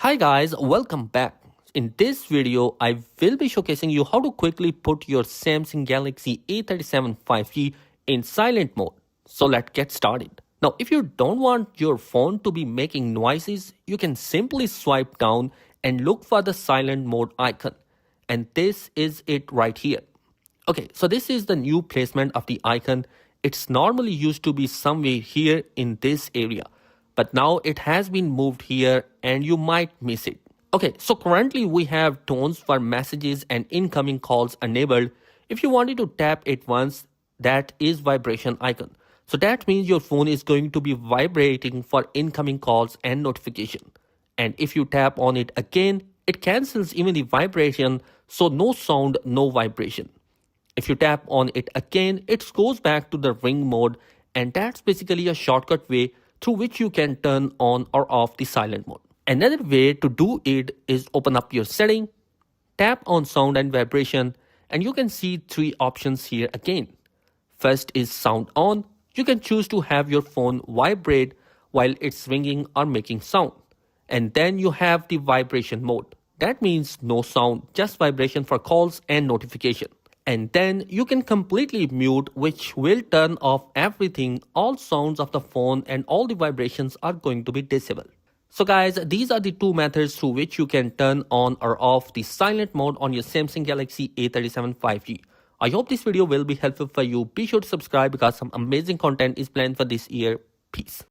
Hi guys, welcome back. In this video, I will be showcasing you how to quickly put your Samsung Galaxy A37 5G in silent mode. So let's get started. Now, if you don't want your phone to be making noises, you can simply swipe down and look for the silent mode icon. And this is it right here. Okay, so this is the new placement of the icon. It's normally used to be somewhere here in this area, but now it has been moved here and you might miss it. Okay, so currently we have tones for messages and incoming calls enabled. If you wanted to tap it once, that is vibration icon. So that means your phone is going to be vibrating for incoming calls and notification. And if you tap on it again, it cancels even the vibration, so no sound, no vibration. If you tap on it again, it goes back to the ring mode, and that's basically a shortcut way through which you can turn on or off the silent mode. Another way to do it is open up your setting, tap on sound and vibration, and you can see three options here again. First is sound on. You can choose to have your phone vibrate while it's ringing or making sound. And then you have the vibration mode. That means no sound, just vibration for calls and notification. And then you can completely mute, which will turn off everything. All sounds of the phone and all the vibrations are going to be disabled. So guys, these are the two methods through which you can turn on or off the silent mode on your Samsung Galaxy A37 5G. I hope this video will be helpful for you. Be sure to subscribe because some amazing content is planned for this year. Peace.